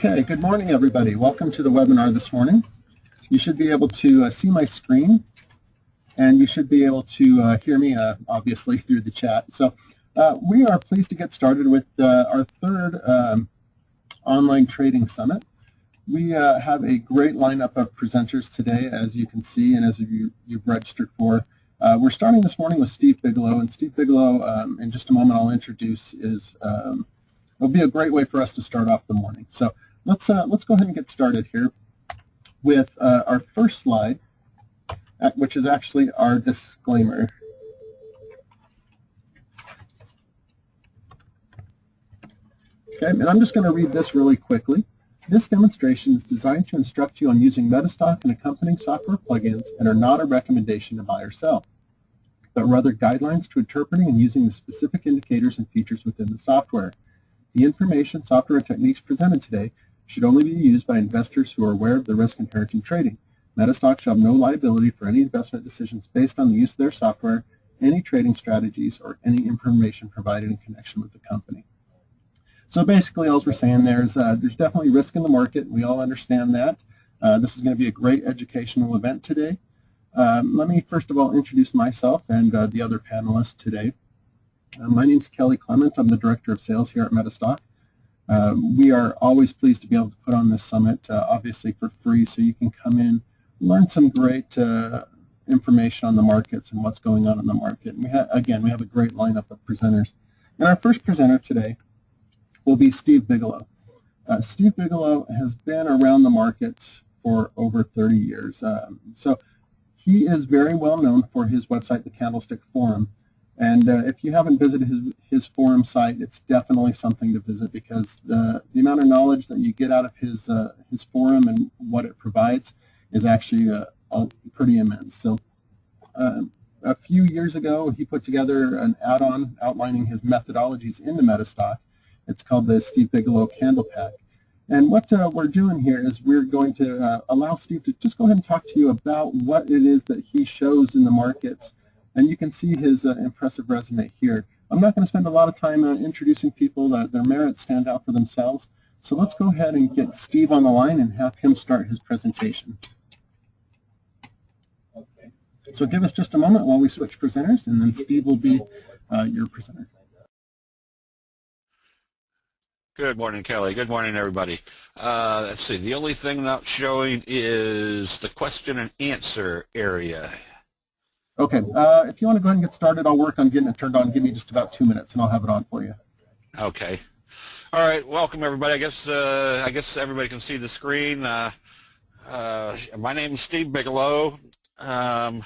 Okay, good morning, everybody. Welcome to the webinar this morning. You should be able to see my screen, and you should be able to hear me, obviously, through the chat. So we are pleased to get started with our third online trading summit. We have a great lineup of presenters today, as you can see, and as you've registered for. We're starting this morning with Steve Bigalow, and Steve Bigalow, in just a moment I'll introduce, will be a great way for us to start off the morning. So let's go ahead and get started here with our first slide, which is actually our disclaimer. Okay, and I'm just going to read this really quickly. This demonstration is designed to instruct you on using MetaStock and accompanying software plugins and are not a recommendation to buy or sell, but rather guidelines to interpreting and using the specific indicators and features within the software. The information, software, and techniques presented today should only be used by investors who are aware of the risk inherent in trading. MetaStock shall have no liability for any investment decisions based on the use of their software, any trading strategies, or any information provided in connection with the company. So basically, all we're saying there's definitely risk in the market. We all understand that. This is going to be a great educational event today. Let me first of all introduce myself and the other panelists today. My name is Kelly Clement. I'm the Director of Sales here at MetaStock. We are always pleased to be able to put on this summit, obviously for free, so you can come in, learn some great information on the markets and what's going on in the market. And we have a great lineup of presenters. And our first presenter today will be Steve Bigalow. Steve Bigalow has been around the markets for over 30 years. So he is very well known for his website, the Candlestick Forum. And if you haven't visited his forum site, it's definitely something to visit because the amount of knowledge that you get out of his forum and what it provides is actually pretty immense. So a few years ago, he put together an add-on outlining his methodologies into MetaStock. It's called the Steve Bigalow Candle Pack. And what we're doing here is we're going to allow Steve to just go ahead and talk to you about what it is that he shows in the markets. And you can see his impressive resume here. I'm not going to spend a lot of time introducing people. Their merits stand out for themselves. So let's go ahead and get Steve on the line and have him start his presentation. Okay. So give us just a moment while we switch presenters, and then Steve will be your presenter. Good morning, Kelly. Good morning, everybody. Let's see. The only thing not showing is the question and answer area. Okay, if you want to go ahead and get started, I'll work on getting it turned on. Give me just about 2 minutes, and I'll have it on for you. Okay. All right. Welcome, everybody. I guess everybody can see the screen. My name is Steve Bigalow. I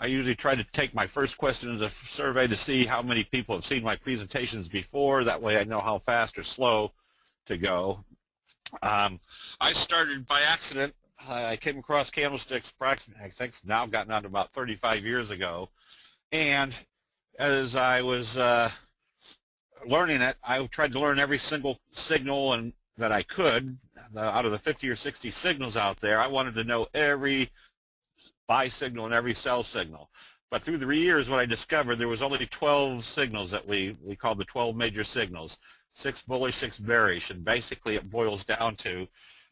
usually try to take my first question as a survey to see how many people have seen my presentations before. That way, I know how fast or slow to go. I started by accident. I came across Candlesticks, I think it's now gotten on to about 35 years ago, and as I was learning it, I tried to learn every single signal that I could. Out of the 50 or 60 signals out there, I wanted to know every buy signal and every sell signal. But through the years, what I discovered, there was only 12 signals that we called the 12 major signals, 6 bullish, 6 bearish, and basically it boils down to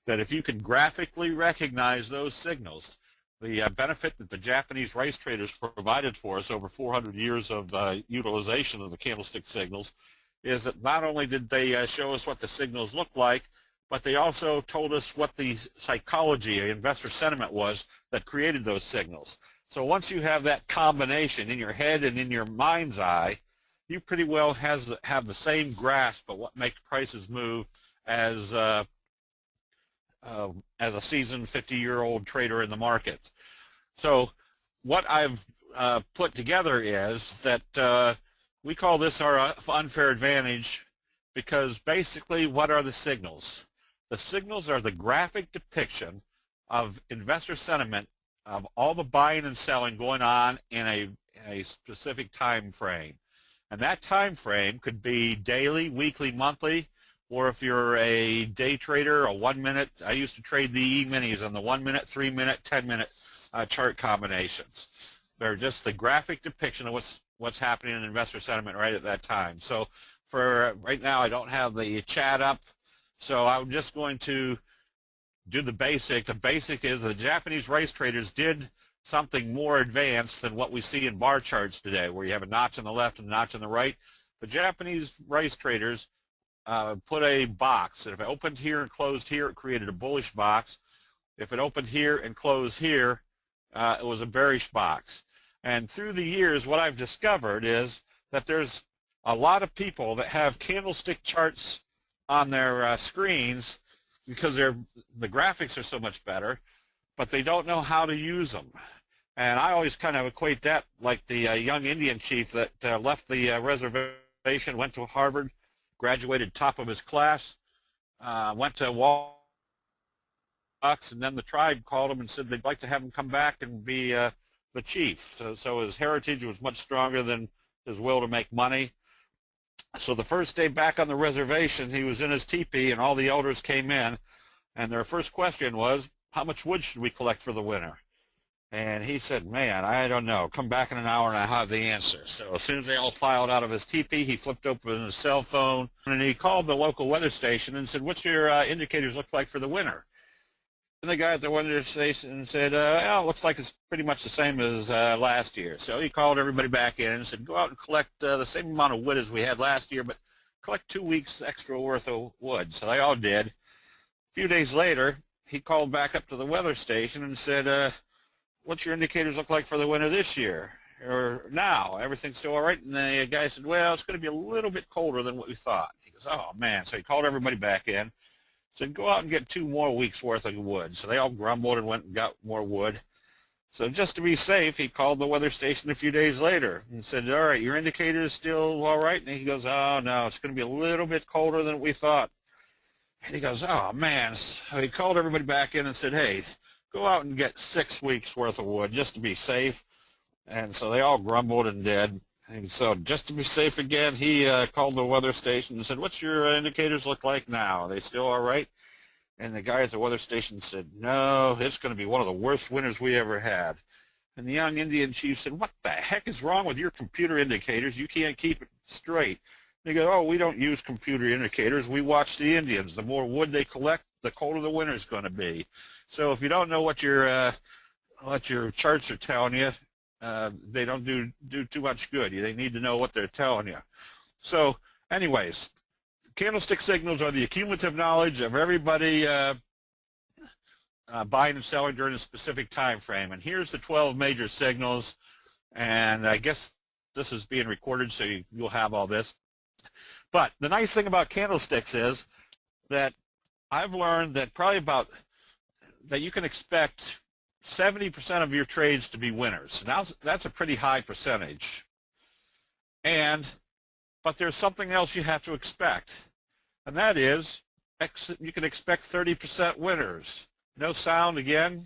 that if you can graphically recognize those signals, the benefit that the Japanese rice traders provided for us over 400 years of utilization of the candlestick signals is that not only did they show us what the signals looked like, but they also told us what the psychology, investor sentiment was that created those signals. So once you have that combination in your head and in your mind's eye, you pretty well have the same grasp of what makes prices move as a seasoned 50-year-old trader in the market. So what I've put together is that we call this our unfair advantage because basically what are the signals? The signals are the graphic depiction of investor sentiment of all the buying and selling going on in a specific time frame. And that time frame could be daily, weekly, monthly, or if you're a day trader, a 1 minute, I used to trade the E-minis on the 1 minute, 3 minute, 10-minute chart combinations. They're just the graphic depiction of what's happening in investor sentiment right at that time. So for right now, I don't have the chat up, So I'm just going to do the basic. The basic is the Japanese race traders did something more advanced than what we see in bar charts today, where you have a notch on the left and a notch on the right. The Japanese race traders put a box, and if it opened here and closed here, it created a bullish box. If it opened here and closed here, it was a bearish box. And through the years, what I've discovered is that there's a lot of people that have candlestick charts on their screens because the graphics are so much better, but they don't know how to use them. And I always kind of equate that like the young Indian chief that left the reservation, went to Harvard, graduated top of his class, went to Wall and then the tribe called him and said they'd like to have him come back and be the chief. So his heritage was much stronger than his will to make money. So the first day back on the reservation, he was in his teepee, and all the elders came in, and their first question was, how much wood should we collect for the winter? And he said, man, I don't know. Come back in an hour and I'll have the answer. So as soon as they all filed out of his teepee, he flipped open his cell phone, and he called the local weather station and said, what's your indicators look like for the winter? And the guy at the weather station said, well, it looks like it's pretty much the same as last year. So he called everybody back in and said, go out and collect the same amount of wood as we had last year, but collect 2 weeks extra worth of wood. So they all did. A few days later, he called back up to the weather station and said, what's your indicators look like for the winter this year or now? Everything's still all right? And the guy said, well, it's going to be a little bit colder than what we thought. He goes, oh, man. So he called everybody back in. Said, go out and get 2 more weeks worth of wood. So they all grumbled and went and got more wood. So just to be safe, he called the weather station a few days later and said, all right, your indicator is still all right? And he goes, oh, no, it's going to be a little bit colder than we thought. And he goes, oh, man. So he called everybody back in and said, hey, go out and get 6 weeks worth of wood just to be safe. And so they all grumbled and did. And so just to be safe again, he called the weather station and said, what's your indicators look like now? Are they still all right? And the guy at the weather station said, no, it's going to be one of the worst winters we ever had. And the young Indian chief said, what the heck is wrong with your computer indicators? You can't keep it straight. And he goes, oh, we don't use computer indicators. We watch the Indians. The more wood they collect, the colder the winter's going to be. So if you don't know what your charts are telling you, they don't do too much good. They need to know what they're telling you. So anyways, candlestick signals are the accumulative knowledge of everybody buying and selling during a specific time frame. And here's the 12 major signals. And I guess this is being recorded, so you'll have all this. But the nice thing about candlesticks is that I've learned that that you can expect 70% of your trades to be winners. Now that's a pretty high percentage. But there's something else you have to expect, and that is you can expect 30% winners. No sound again?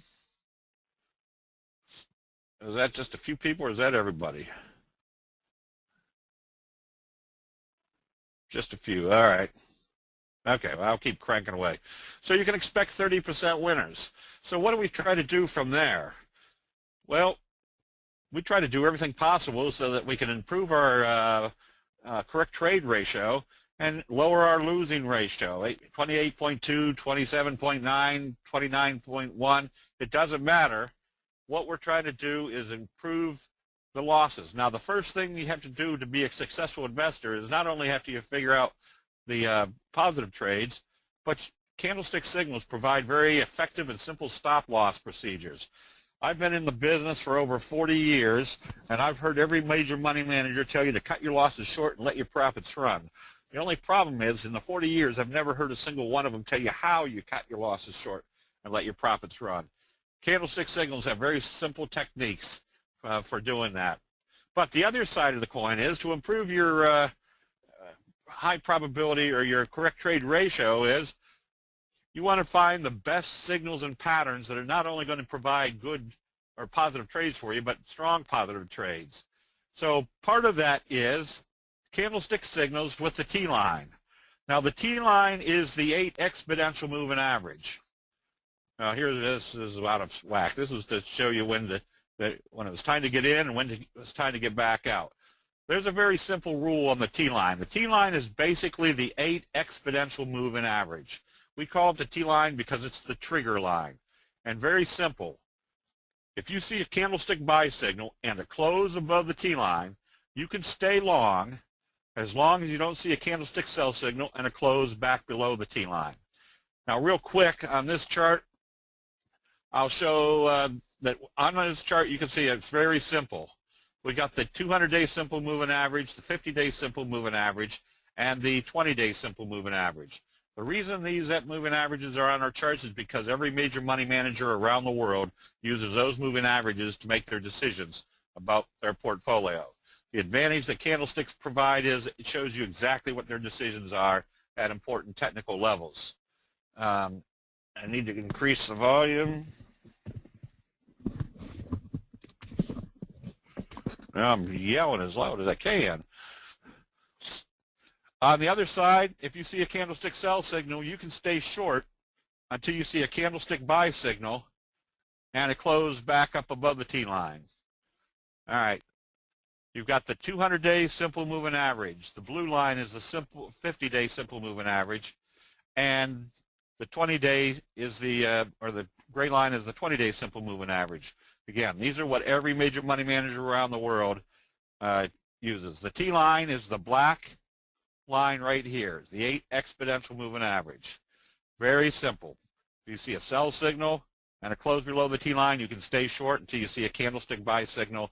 Is that just a few people or is that everybody? Just a few. All right. Okay, well, I'll keep cranking away. So you can expect 30% winners. So what do we try to do from there? Well, we try to do everything possible so that we can improve our correct trade ratio and lower our losing ratio, 28.2, 27.9, 29.1. It doesn't matter. What we're trying to do is improve the losses. Now, the first thing you have to do to be a successful investor is not only have to figure out the positive trades, but candlestick signals provide very effective and simple stop-loss procedures. I've been in the business for over 40 years, and I've heard every major money manager tell you to cut your losses short and let your profits run. The only problem is, in the 40 years, I've never heard a single one of them tell you how you cut your losses short and let your profits run. Candlestick signals have very simple techniques for doing that. But the other side of the coin is to improve your high probability or your correct trade ratio is you want to find the best signals and patterns that are not only going to provide good or positive trades for you, but strong positive trades. So part of that is candlestick signals with the T-line. Now the T-line is the 8 exponential moving average. Now here this is out of whack. This is to show you when it was time to get in and when it was time to get back out. there's a very simple rule on the T-line. The T-line is basically the 8 exponential moving average. We call it the T-line because it's the trigger line. And very simple. If you see a candlestick buy signal and a close above the T-line, you can stay long as you don't see a candlestick sell signal and a close back below the T-line. Now, real quick on this chart, I'll show that on this chart you can see it's very simple. We got the 200-day simple moving average, the 50-day simple moving average, and the 20-day simple moving average. The reason these moving averages are on our charts is because every major money manager around the world uses those moving averages to make their decisions about their portfolio. The advantage that candlesticks provide is it shows you exactly what their decisions are at important technical levels. I need to increase the volume. I'm yelling as loud as I can. On the other side, if you see a candlestick sell signal, you can stay short until you see a candlestick buy signal and a close back up above the T-line. All right. You've got the 200-day simple moving average. The blue line is the simple 50-day simple moving average, and the 20-day is or the gray line is the 20-day simple moving average. Again, these are what every major money manager around the world uses. The T-line is the black line right here, the 8 exponential moving average. Very simple. If you see a sell signal and a close below the T-line, you can stay short until you see a candlestick buy signal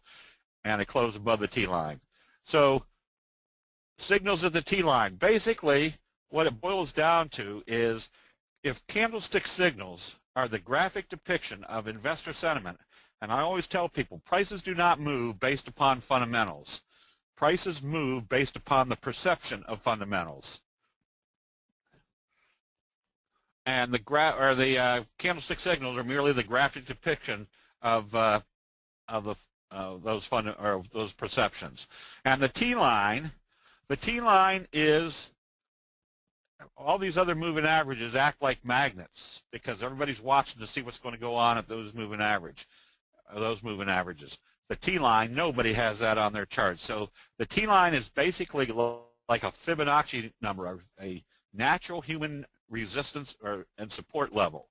and a close above the T-line. So signals at the T-line. Basically, what it boils down to is if candlestick signals are the graphic depiction of investor sentiment, and I always tell people, prices do not move based upon fundamentals. Prices move based upon the perception of fundamentals. And the candlestick signals are merely the graphic depiction of those perceptions. And the T-line is all these other moving averages act like magnets because everybody's watching to see what's going to go on at those moving averages. The T-line, nobody has that on their chart. So the T-line is basically like a Fibonacci number, a natural human resistance and support level.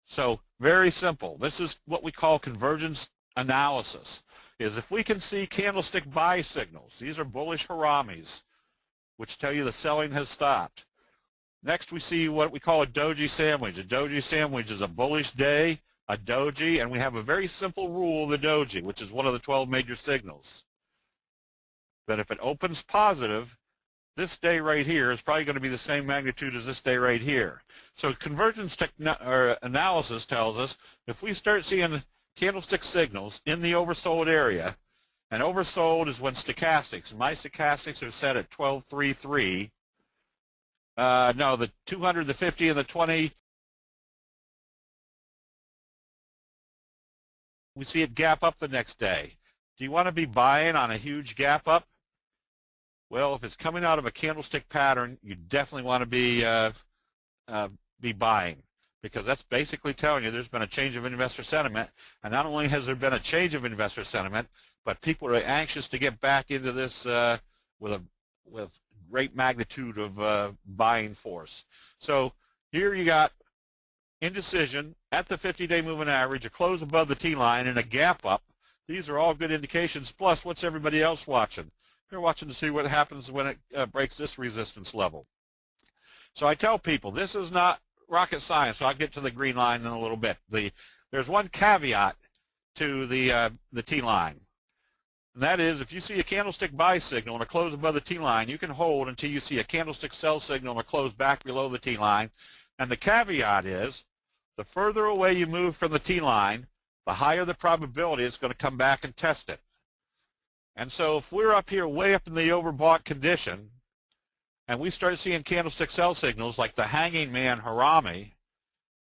So very simple. This is what we call convergence analysis, is if we can see candlestick buy signals, these are bullish haramis, which tell you the selling has stopped. Next, we see what we call a Doji sandwich. A Doji sandwich is a bullish day, a Doji, and we have a very simple rule of the Doji, which is one of the 12 major signals, that if it opens positive, this day right here is probably going to be the same magnitude as this day right here. So convergence analysis tells us if we start seeing candlestick signals in the oversold area, and oversold is when stochastics, my stochastics are set at 1233. No, the 200, the 50, and the 20, we see it gap up the next day. Do you want to be buying on a huge gap up? Well, if it's coming out of a candlestick pattern, you definitely want to be buying, because that's basically telling you there's been a change of investor sentiment. And not only has there been a change of investor sentiment, but people are anxious to get back into this with great magnitude of buying force. So here you got indecision at the 50-day moving average, a close above the T-line, and a gap up. These are all good indications. Plus, what's everybody else watching? They're watching to see what happens when it breaks this resistance level. So I tell people, this is not rocket science. So I'll get to the green line in a little bit. There's one caveat to the T-line. And that is, if you see a candlestick buy signal and a close above the T-line, you can hold until you see a candlestick sell signal and a close back below the T-line. And the caveat is, the further away you move from the T-line, the higher the probability it's going to come back and test it. And so if we're up here way up in the overbought condition, and we start seeing candlestick sell signals like the hanging man harami,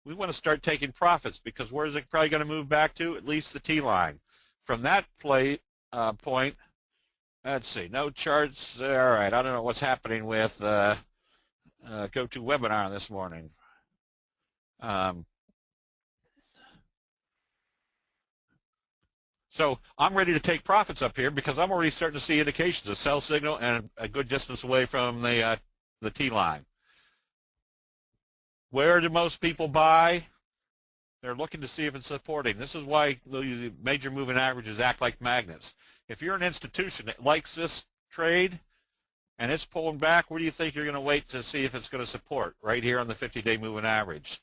we want to start taking profits, because where is it probably going to move back to? At least the T-line. From that point, let's see, no charts. All right, I don't know what's happening with GoToWebinar this morning. So I'm ready to take profits up here because I'm already starting to see indications, a sell signal and a good distance away from the T-line. Where do most people buy? They're looking to see if it's supporting. This is why the major moving averages act like magnets. If you're an institution that likes this trade and it's pulling back, where do you think you're going to wait to see if it's going to support? Right here on the 50-day moving average.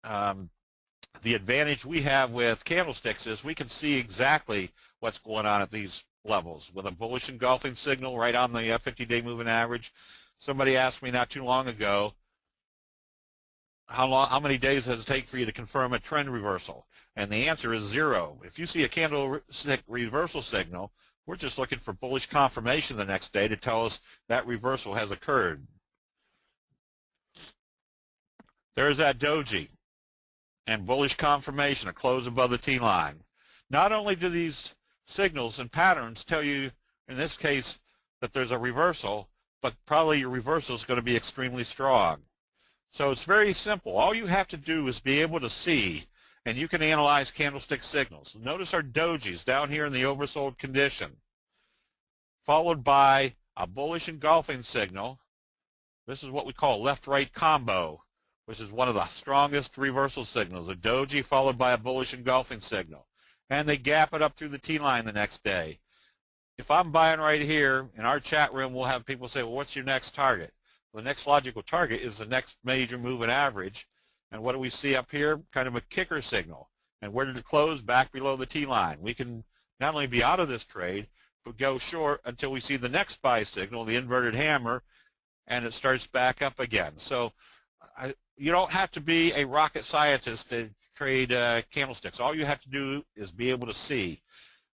The advantage we have with candlesticks is we can see exactly what's going on at these levels with a bullish engulfing signal right on the 50-day moving average. Somebody asked me not too long ago, how many days does it take for you to confirm a trend reversal? And the answer is 0. If you see a candlestick reversal signal, we're just looking for bullish confirmation the next day to tell us that reversal has occurred. There's that Doji and bullish confirmation, a close above the T-line. Not only do these signals and patterns tell you, in this case, that there's a reversal, but probably your reversal is going to be extremely strong. So it's very simple. All you have to do is be able to see, and you can analyze candlestick signals. Notice our dojis down here in the oversold condition, followed by a bullish engulfing signal. This is what we call left-right combo, which is one of the strongest reversal signals, a doji followed by a bullish engulfing signal. And they gap it up through the T-line the next day. If I'm buying right here, in our chat room, we'll have people say, well, what's your next target? The next logical target is the next major moving average. And what do we see up here? Kind of a kicker signal. And where did it close? Back below the T-line. We can not only be out of this trade, but go short until we see the next buy signal, the inverted hammer, and it starts back up again. So you don't have to be a rocket scientist to trade candlesticks. All you have to do is be able to see.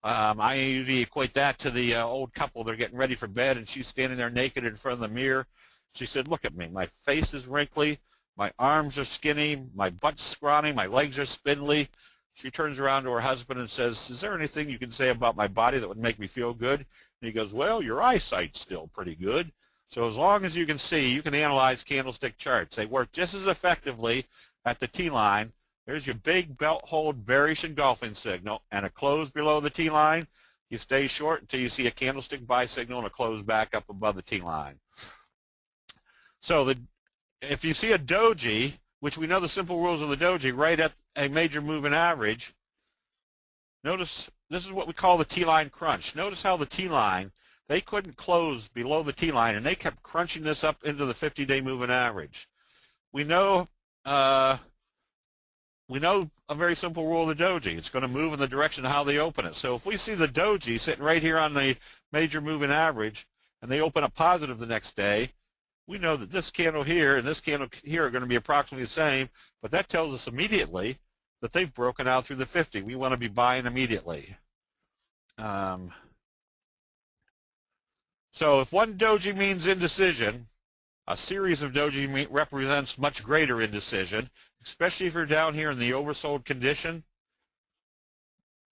I usually equate that to the old couple. They're getting ready for bed, and she's standing there naked in front of the mirror. She said, look at me. My face is wrinkly. My arms are skinny. My butt's scrawny. My legs are spindly. She turns around to her husband and says, is there anything you can say about my body that would make me feel good? And he goes, well, your eyesight's still pretty good. So as long as you can see, you can analyze candlestick charts. They work just as effectively at the T-line. There's your big belt hold bearish engulfing signal and a close below the T-line. You stay short until you see a candlestick buy signal and a close back up above the T-line. So if you see a doji, which we know the simple rules of the doji, right at a major moving average, notice this is what we call the T-line crunch. Notice how the T-line, they couldn't close below the T-line, and they kept crunching this up into the 50-day moving average. We know a very simple rule of the doji. It's going to move in the direction of how they open it. So if we see the doji sitting right here on the major moving average, and they open up positive the next day, we know that this candle here and this candle here are going to be approximately the same, but that tells us immediately that they've broken out through the 50. We want to be buying immediately. So if one doji means indecision, a series of doji represents much greater indecision, especially if you're down here in the oversold condition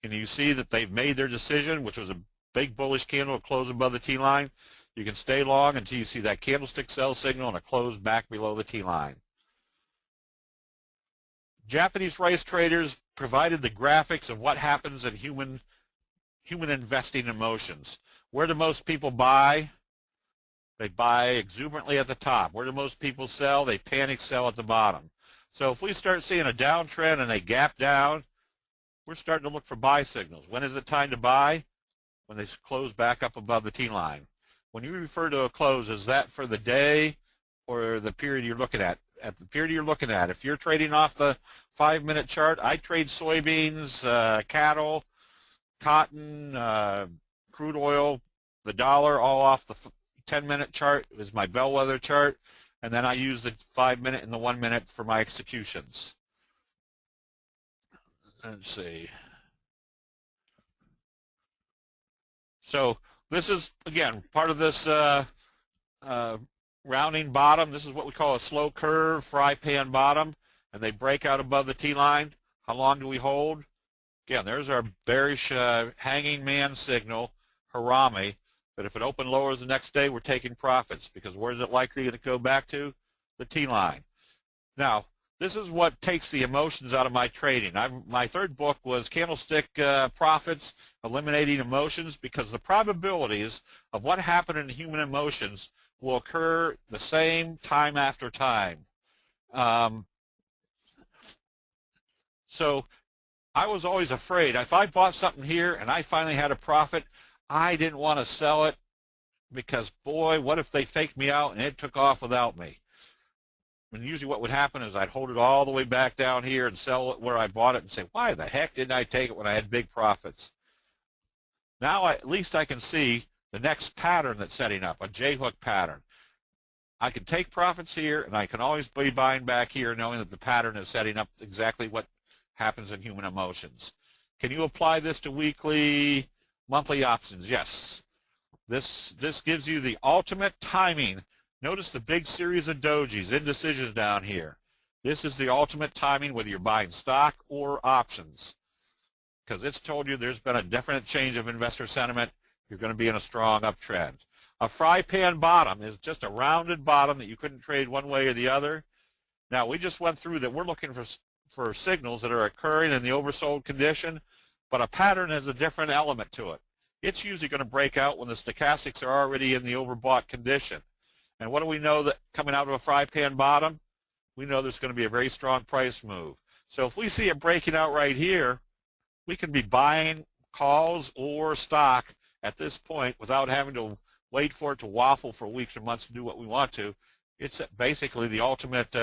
and you see that they've made their decision, which was a big bullish candle, close above the T-line. You can stay long until you see that candlestick sell signal and a close back below the T-line. Japanese rice traders provided the graphics of what happens in human investing emotions. Where do most people buy? They buy exuberantly at the top. Where do most people sell? They panic sell at the bottom. So if we start seeing a downtrend and they gap down, we're starting to look for buy signals. When is it time to buy? When they close back up above the T-line. When you refer to a close, is that for the day or the period you're looking at? At the period you're looking at, if you're trading off the 5-minute chart, I trade soybeans, cattle, cotton, crude oil, the dollar, all off the 10-minute chart is my bellwether chart, and then I use the 5-minute and the 1-minute for my executions. Let's see. So this is, again, part of this rounding bottom. This is what we call a slow curve, fry pan bottom, and they break out above the T-line. How long do we hold? Again, there's our bearish hanging man signal, Harami, that if it opened lower the next day, we're taking profits, because where is it likely to go back to? The T-line. Now, This is what takes the emotions out of my trading. My third book was Candlestick Profits, Eliminating Emotions, because the probabilities of what happened in human emotions will occur the same time after time. So I was always afraid. If I bought something here and I finally had a profit, I didn't want to sell it because, boy, what if they faked me out and it took off without me? And usually what would happen is I'd hold it all the way back down here and sell it where I bought it and say, why the heck didn't I take it when I had big profits? Now at least I can see the next pattern that's setting up, a J-hook pattern. I can take profits here, and I can always be buying back here knowing that the pattern is setting up exactly what happens in human emotions. Can you apply this to weekly, monthly options? Yes. This gives you the ultimate timing. Notice the big series of dojis, indecisions down here. This is the ultimate timing whether you're buying stock or options, because it's told you there's been a definite change of investor sentiment. You're going to be in a strong uptrend. A fry pan bottom is just a rounded bottom that you couldn't trade one way or the other. Now, we just went through that we're looking for signals that are occurring in the oversold condition, but a pattern has a different element to it. It's usually going to break out when the stochastics are already in the overbought condition. And what do we know that coming out of a fry pan bottom? We know there's going to be a very strong price move. So if we see it breaking out right here, we can be buying calls or stock at this point without having to wait for it to waffle for weeks or months to do what we want to. It's basically the ultimate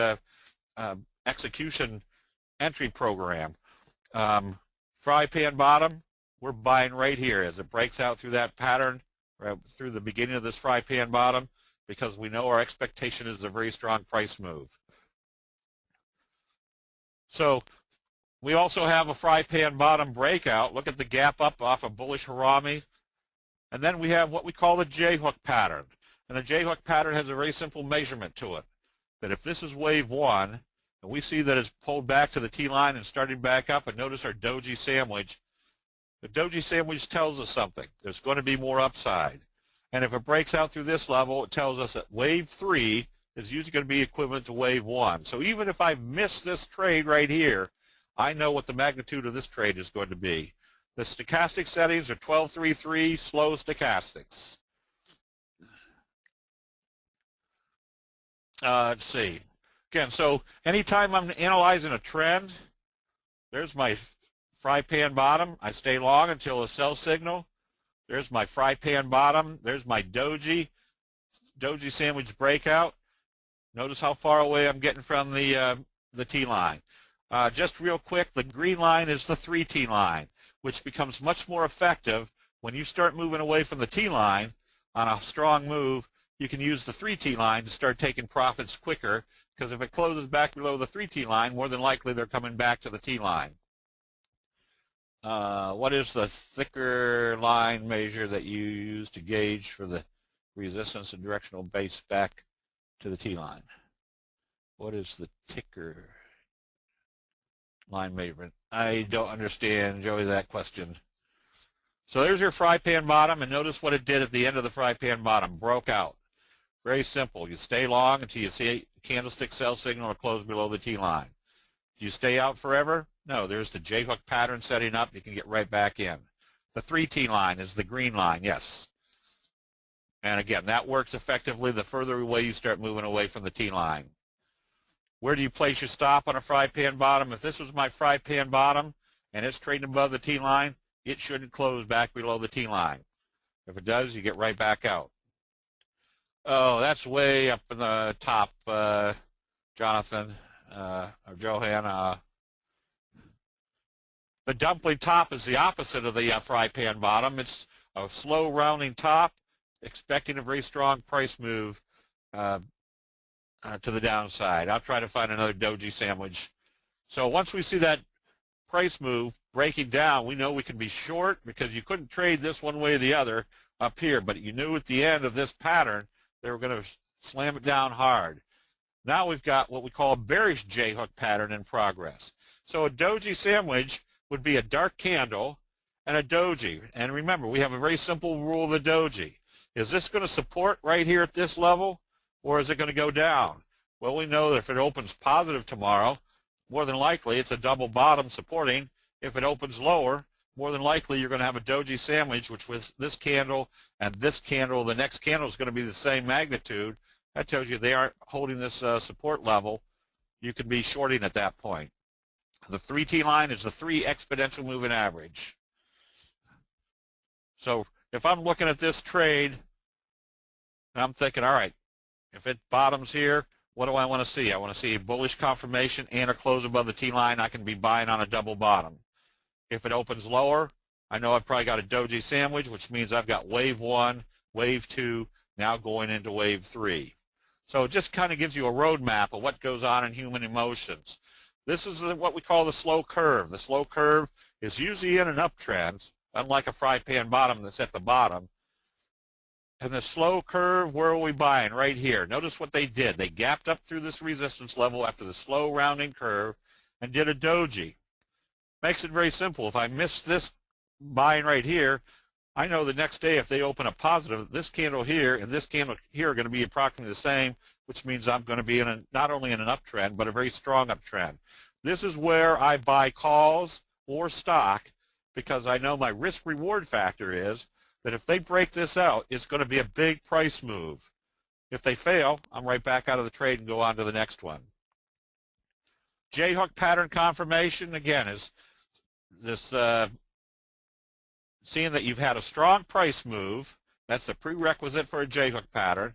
execution entry program. Fry pan bottom, we're buying right here as it breaks out through that pattern, through the beginning of this fry pan bottom, because we know our expectation is a very strong price move. So we also have a fry pan bottom breakout. Look at the gap up off a bullish Harami. And then we have what we call the J-hook pattern. And the J-hook pattern has a very simple measurement to it, that if this is wave one, and we see that it's pulled back to the T-line and starting back up, and notice our Doji sandwich. The Doji sandwich tells us something. There's going to be more upside. And if it breaks out through this level, it tells us that wave three is usually going to be equivalent to wave one. So even if I've missed this trade right here, I know what the magnitude of this trade is going to be. The stochastic settings are 1233, slow stochastics. Let's see. Again, so anytime I'm analyzing a trend, there's my fry pan bottom. I stay long until a sell signal. There's my fry pan bottom. There's my Doji sandwich breakout. Notice how far away I'm getting from the T-line. Just real quick, the green line is the 3T line, which becomes much more effective when you start moving away from the T-line on a strong move. You can use the 3T line to start taking profits quicker, because if it closes back below the 3T line, more than likely they're coming back to the T-line. What is the thicker line measure that you use to gauge for the resistance and directional base back to the T-line? What is the thicker line measurement? I don't understand, Joey, that question. So there's your fry pan bottom, and notice what it did at the end of the fry pan bottom. Broke out. Very simple. You stay long until you see a candlestick sell signal or close below the T-line. Do you stay out forever? No, there's the J-hook pattern setting up. You can get right back in. The 3T line is the green line, yes. And again, that works effectively the further away you start moving away from the T-line. Where do you place your stop on a fry pan bottom? If this was my fry pan bottom and it's trading above the T-line, it shouldn't close back below the T-line. If it does, you get right back out. Oh, that's way up in the top, Jonathan, or Johan. The dumpling top is the opposite of the fry pan bottom. It's a slow rounding top, expecting a very strong price move to the downside. I'll try to find another Doji sandwich. So once we see that price move breaking down, we know we can be short, because you couldn't trade this one way or the other up here, but you knew at the end of this pattern they were going to slam it down hard. Now we've got what we call a bearish J-hook pattern in progress. So a Doji sandwich would be a dark candle and a Doji. And remember, we have a very simple rule of the Doji. Is this going to support right here at this level, or is it going to go down? Well, we know that if it opens positive tomorrow, more than likely it's a double bottom supporting. If it opens lower, more than likely you're going to have a doji sandwich, which with this candle and this candle, the next candle is going to be the same magnitude. That tells you they aren't holding this support level. You could be shorting at that point. The 3T line is the 3 exponential moving average. So if I'm looking at this trade, and I'm thinking, all right, if it bottoms here, what do I want to see? I want to see a bullish confirmation and a close above the T line. I can be buying on a double bottom. If it opens lower, I know I've probably got a doji sandwich, which means I've got wave 1, wave 2, now going into wave 3. So it just kind of gives you a roadmap of what goes on in human emotions. This is what we call the slow curve. The slow curve is usually in an uptrend, unlike a fry pan bottom that's at the bottom. And the slow curve, where are we buying? Right here. Notice what they did. They gapped up through this resistance level after the slow rounding curve and did a doji. Makes it very simple. If I miss this buying right here, I know the next day if they open a positive, this candle here and this candle here are going to be approximately the same, which means I'm going to be in not only in an uptrend, but a very strong uptrend. This is where I buy calls or stock because I know my risk-reward factor is that if they break this out, it's going to be a big price move. If they fail, I'm right back out of the trade and go on to the next one. J-hook pattern confirmation, again, is this seeing that you've had a strong price move. That's the prerequisite for a J-hook pattern.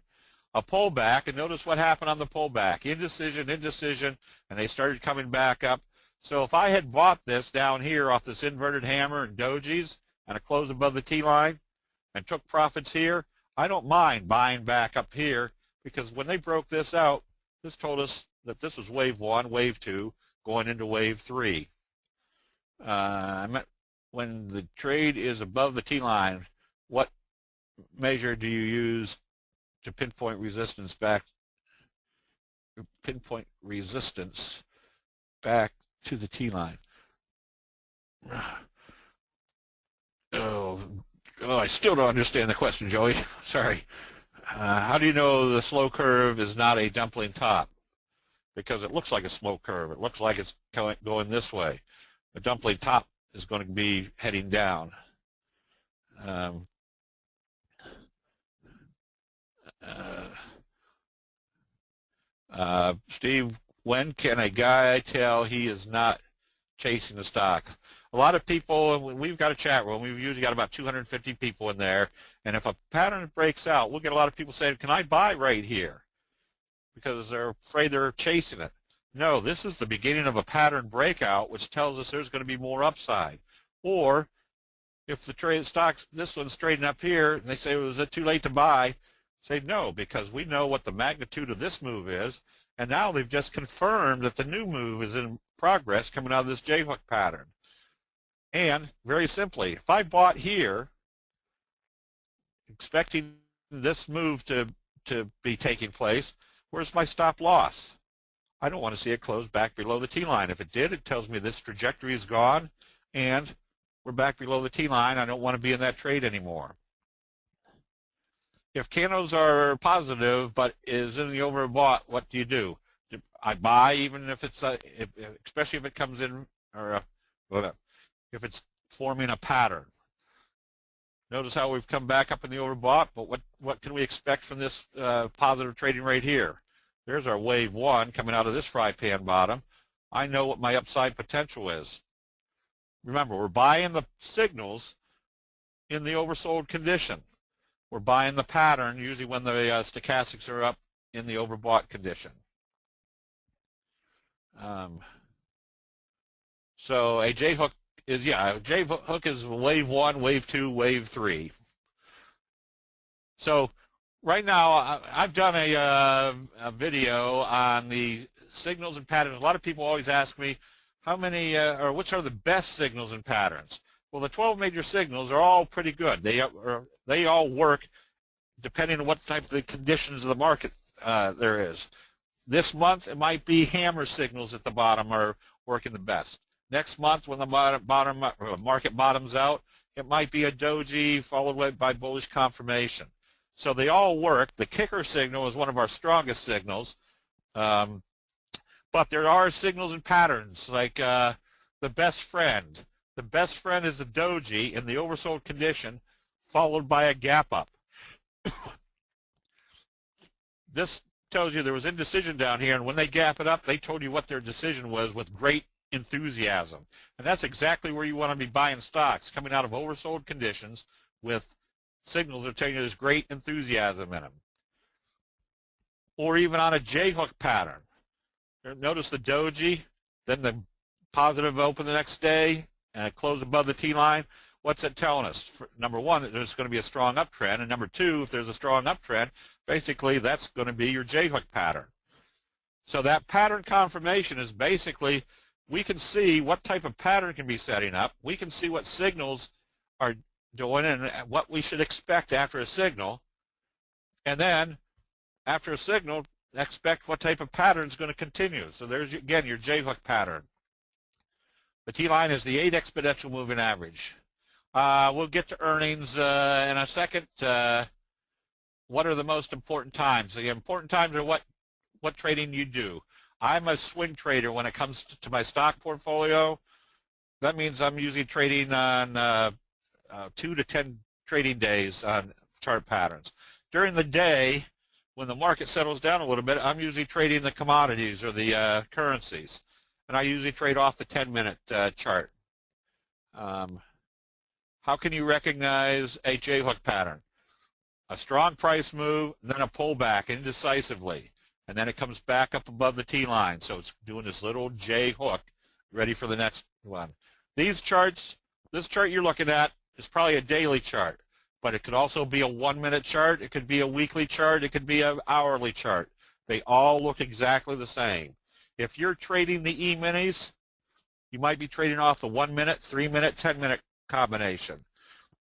A pullback, and notice what happened on the pullback. Indecision, indecision, and they started coming back up. So if I had bought this down here off this inverted hammer and dojis and a close above the T-line and took profits here, I don't mind buying back up here because when they broke this out, this told us that this was wave 1, wave 2, going into wave 3. When the trade is above the T-line, what measure do you use to pinpoint resistance back to the T-line? I still don't understand the question, Joey. Sorry. How do you know the slow curve is not a dumpling top? Because it looks like a slow curve. It looks like it's going this way. The dumpling top is going to be heading down. Steve, when can a guy tell he is not chasing the stock? A lot of people, we've got a chat room. We've usually got about 250 people in there. And if a pattern breaks out, we'll get a lot of people saying, can I buy right here? Because they're afraid they're chasing it. No, this is the beginning of a pattern breakout, which tells us there's going to be more upside. Or if the trade stocks, this one's trading up here, and they say, was it too late to buy? Say no, because we know what the magnitude of this move is, and now they've just confirmed that the new move is in progress coming out of this J-hook pattern. And very simply, if I bought here, expecting this move to be taking place, where's my stop loss? I don't want to see it close back below the T-line. If it did, it tells me this trajectory is gone, and we're back below the T-line. I don't want to be in that trade anymore. If candles are positive but is in the overbought, what do? I buy even if it's especially if it comes in or if it's forming a pattern. Notice how we've come back up in the overbought, but what can we expect from this positive trading right here? There's our wave 1 coming out of this fry pan bottom. I know what my upside potential is. Remember, we're buying the signals in the oversold condition. We're buying the pattern usually when the stochastics are up in the overbought condition. So a J-hook is, a J-hook is wave 1, wave 2, wave 3. So right now I've done a video on the signals and patterns. A lot of people always ask me how many or which are the best signals and patterns. Well, the 12 major signals are all pretty good. They all work depending on what type of conditions of the market there is. This month, it might be hammer signals at the bottom are working the best. Next month, when the market bottoms out, it might be a doji followed by bullish confirmation. So they all work. The kicker signal is one of our strongest signals. Um, but there are signals and patterns like the best friend. The best friend is a doji in the oversold condition followed by a gap up. This tells you there was indecision down here, and when they gap it up, they told you what their decision was with great enthusiasm. And that's exactly where you want to be buying stocks, coming out of oversold conditions with signals that are telling you there's great enthusiasm in them. Or even on a J-hook pattern. Notice the doji, then the positive open the next day, and it closed above the T-line. What's it telling us? Number one, that there's going to be a strong uptrend, and number two, if there's a strong uptrend, basically that's going to be your J-hook pattern. So that pattern confirmation is basically we can see what type of pattern can be setting up. We can see what signals are doing and what we should expect after a signal. And then after a signal, expect what type of pattern is going to continue. So there's, again, your J-hook pattern. The T-line is the 8 exponential moving average. We'll get to earnings in a second. What are the most important times? The important times are what trading you do. I'm a swing trader when it comes to my stock portfolio. That means I'm usually trading on 2 to 10 trading days on chart patterns. During the day, when the market settles down a little bit, I'm usually trading the commodities or the currencies. And I usually trade off the 10-minute chart. How can you recognize a J-hook pattern? A strong price move, then a pullback indecisively, and then it comes back up above the T-line. So it's doing this little J-hook, ready for the next one. These charts, this chart you're looking at is probably a daily chart, but it could also be a 1-minute chart. It could be a weekly chart. It could be an hourly chart. They all look exactly the same. If you're trading the E-minis, you might be trading off the 1-minute, 3-minute, 10-minute combination.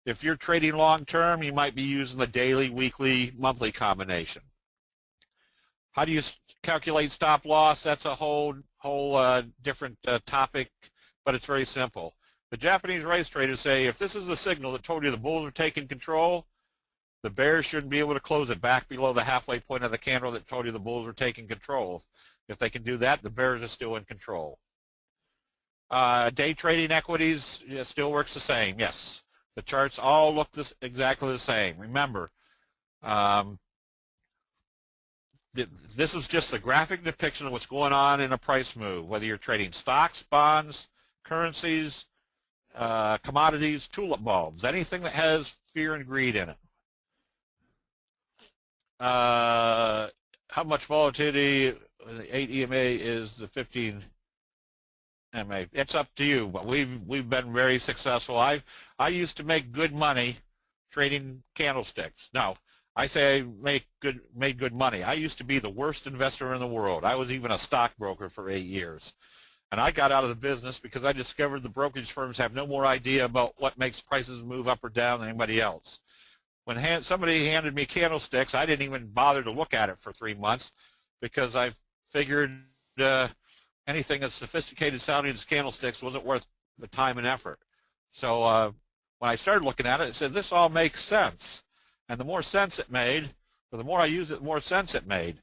If you're trading long-term, you might be using the daily, weekly, monthly combination. How do you calculate stop loss? That's a whole different topic, but it's very simple. The Japanese race traders say if this is the signal that told you the bulls are taking control, the bears shouldn't be able to close it back below the halfway point of the candle that told you the bulls are taking control. If they can do that, the bears are still in control. Day trading equities still works the same, yes. The charts all look exactly the same. Remember, this is just a graphic depiction of what's going on in a price move, whether you're trading stocks, bonds, currencies, commodities, tulip bulbs, anything that has fear and greed in it. How much volatility, the 8 EMA is the 15 MA. It's up to you, but we've been very successful. I used to make good money trading candlesticks. No, I say I made good money. I used to be the worst investor in the world. I was even a stockbroker for 8 years. And I got out of the business because I discovered the brokerage firms have no more idea about what makes prices move up or down than anybody else. When somebody handed me candlesticks, I didn't even bother to look at it for 3 months because I figured anything as sophisticated sounding as candlesticks wasn't worth the time and effort. So when I started looking at it, it said, this all makes sense. And the more sense it made, or the more I used it, the more sense it made.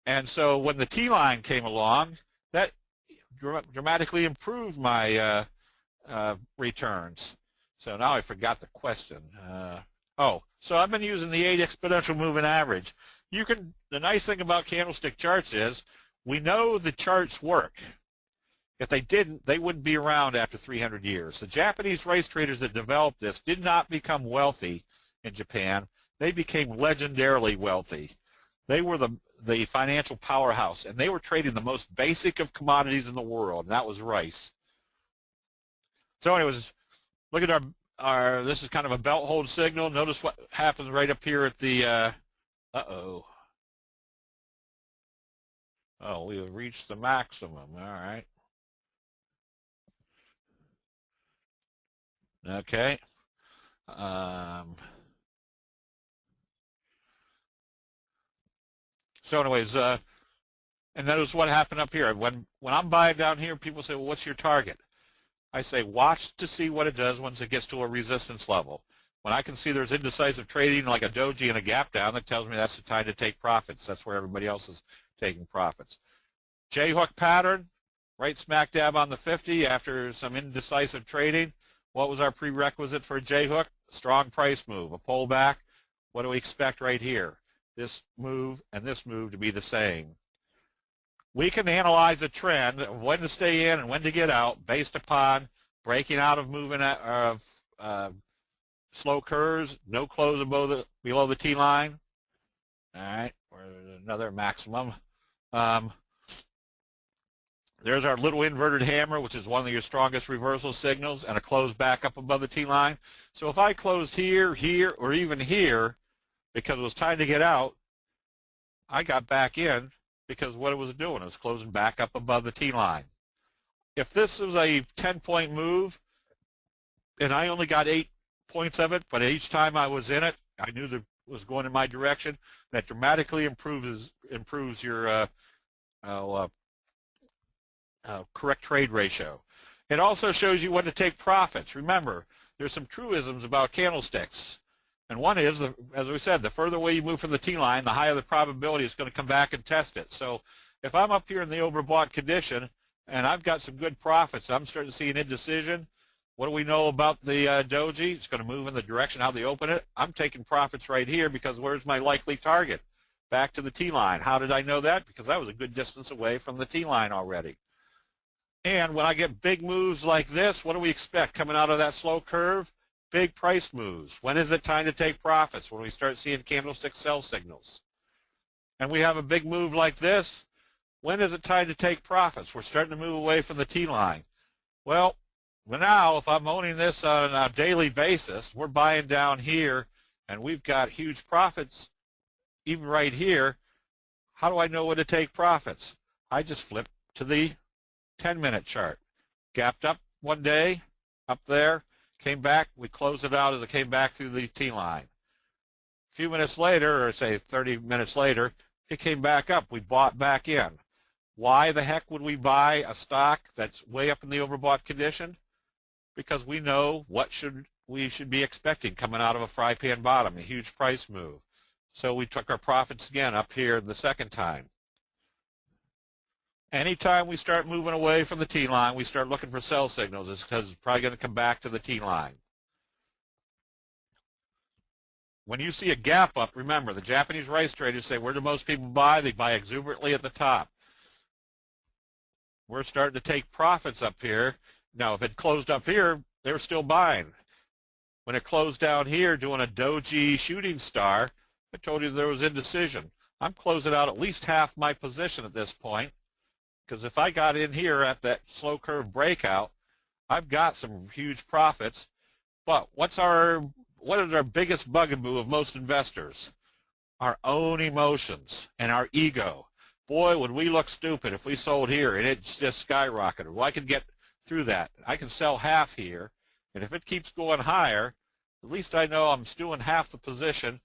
And so when the T-line came along, that dramatically improved my returns. So now I forgot the question. So I've been using the 8 exponential moving average. The nice thing about candlestick charts is we know the charts work. If they didn't, they wouldn't be around after 300 years. The Japanese race traders that developed this did not become wealthy in Japan. They became legendarily wealthy. They were the financial powerhouse, and they were trading the most basic of commodities in the world, and that was rice. So anyways, look at our this is kind of a belt hold signal. Notice what happens right up here at the, oh, we have reached the maximum, all right. Okay. So anyways, and notice what happened up here. When I'm buying down here, people say, well, what's your target? I say, watch to see what it does once it gets to a resistance level. When I can see there's indecisive trading like a doji and a gap down, that tells me that's the time to take profits. That's where everybody else is taking profits. J-hook pattern, right smack dab on the 50 after some indecisive trading. What was our prerequisite for a J-hook? Strong price move, a pullback. What do we expect right here? This move and this move to be the same. We can analyze a trend of when to stay in and when to get out based upon breaking out of moving of slow curves, no close below the T line. All right, or another maximum. There's our little inverted hammer, which is one of your strongest reversal signals, and a close back up above the T line. So if I closed here, here, or even here, because it was time to get out, I got back in because what it was doing, it was closing back up above the T line. If this was a 10-point move, and I only got 8 points of it, but each time I was in it, I knew that it was going in my direction, that dramatically improves your correct trade ratio. It also shows you when to take profits. Remember, there's some truisms about candlesticks. And one is, as we said, the further away you move from the T-line, the higher the probability it's going to come back and test it. So if I'm up here in the overbought condition and I've got some good profits, I'm starting to see an indecision. What do we know about the Doji? It's going to move in the direction how they open it. I'm taking profits right here because where's my likely target? Back to the T-line. How did I know that? Because I was a good distance away from the T-line already. And when I get big moves like this, what do we expect coming out of that slow curve? Big price moves. When is it time to take profits? When we start seeing candlestick sell signals. And we have a big move like this, when is it time to take profits? We're starting to move away from the T-line. Well, now if I'm owning this on a daily basis, we're buying down here, and we've got huge profits even right here. How do I know when to take profits? I just flip to the 10-minute chart. Gapped up one day, up there, came back. We closed it out as it came back through the T-line. A few minutes later, or say 30 minutes later, it came back up. We bought back in. Why the heck would we buy a stock that's way up in the overbought condition? Because we know what we should be expecting coming out of a fry pan bottom, a huge price move. So we took our profits again up here the second time. Anytime we start moving away from the T-line, we start looking for sell signals. It's because it's probably going to come back to the T-line. When you see a gap up, remember, the Japanese rice traders say, where do most people buy? They buy exuberantly at the top. We're starting to take profits up here. Now, if it closed up here, they're still buying. When it closed down here doing a Doji shooting star, I told you there was indecision. I'm closing out at least half my position at this point. Because if I got in here at that slow curve breakout, I've got some huge profits. But what is our biggest bugaboo of most investors? Our own emotions and our ego. Boy, would we look stupid if we sold here and it just skyrocketed. Well, I can get through that. I can sell half here, and if it keeps going higher, at least I know I'm doing half the position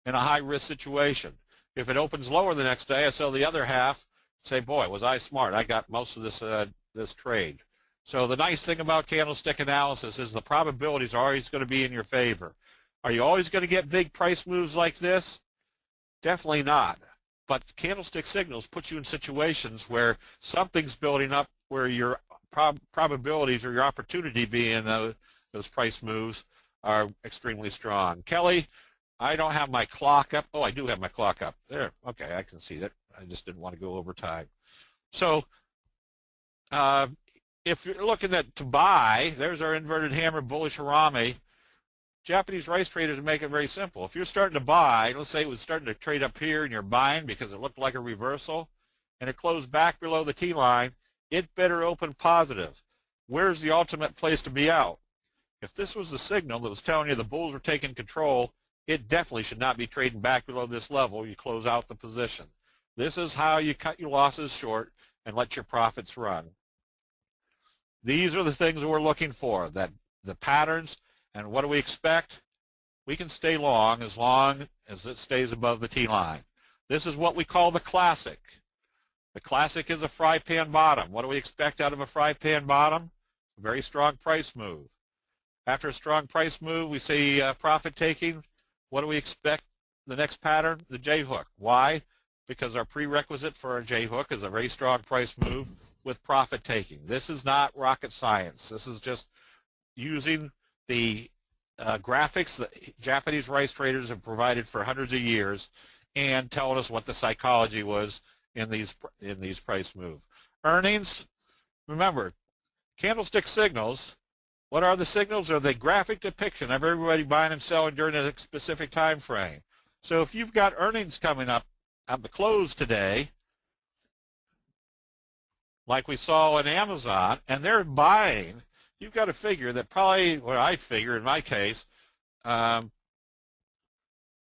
in a high-risk situation. If it opens lower the next day, I sell the other half. Say, boy, was I smart. I got most of this trade. So the nice thing about candlestick analysis is the probabilities are always going to be in your favor. Are you always going to get big price moves like this? Definitely not. But candlestick signals put you in situations where something's building up where your probabilities or your opportunity being those price moves are extremely strong. Kelly, I don't have my clock up. Oh, I do have my clock up. There. Okay, I can see that. I just didn't want to go over time. So if you're looking to buy, there's our inverted hammer bullish harami. Japanese rice traders make it very simple. If you're starting to buy, let's say it was starting to trade up here and you're buying because it looked like a reversal, and it closed back below the T-line, it better open positive. Where's the ultimate place to be out? If this was the signal that was telling you the bulls were taking control, it definitely should not be trading back below this level. You close out the position. This is how you cut your losses short and let your profits run. These are the things that we're looking for, that the patterns, and what do we expect? We can stay long as it stays above the T-line. This is what we call the classic. The classic is a fry pan bottom. What do we expect out of a fry pan bottom? A very strong price move. After a strong price move, we see profit taking. What do we expect? The next pattern, the J-hook. Why? because our prerequisite for our J-hook is a very strong price move with profit taking. This is not rocket science. This is just using the graphics that Japanese rice traders have provided for hundreds of years and telling us what the psychology was in these price move. Earnings, remember, candlestick signals, what are the signals? Are the graphic depiction of everybody buying and selling during a specific time frame. So if you've got earnings coming up at the close today, like we saw in Amazon, and they're buying, you've got to figure that probably, what I figure in my case, that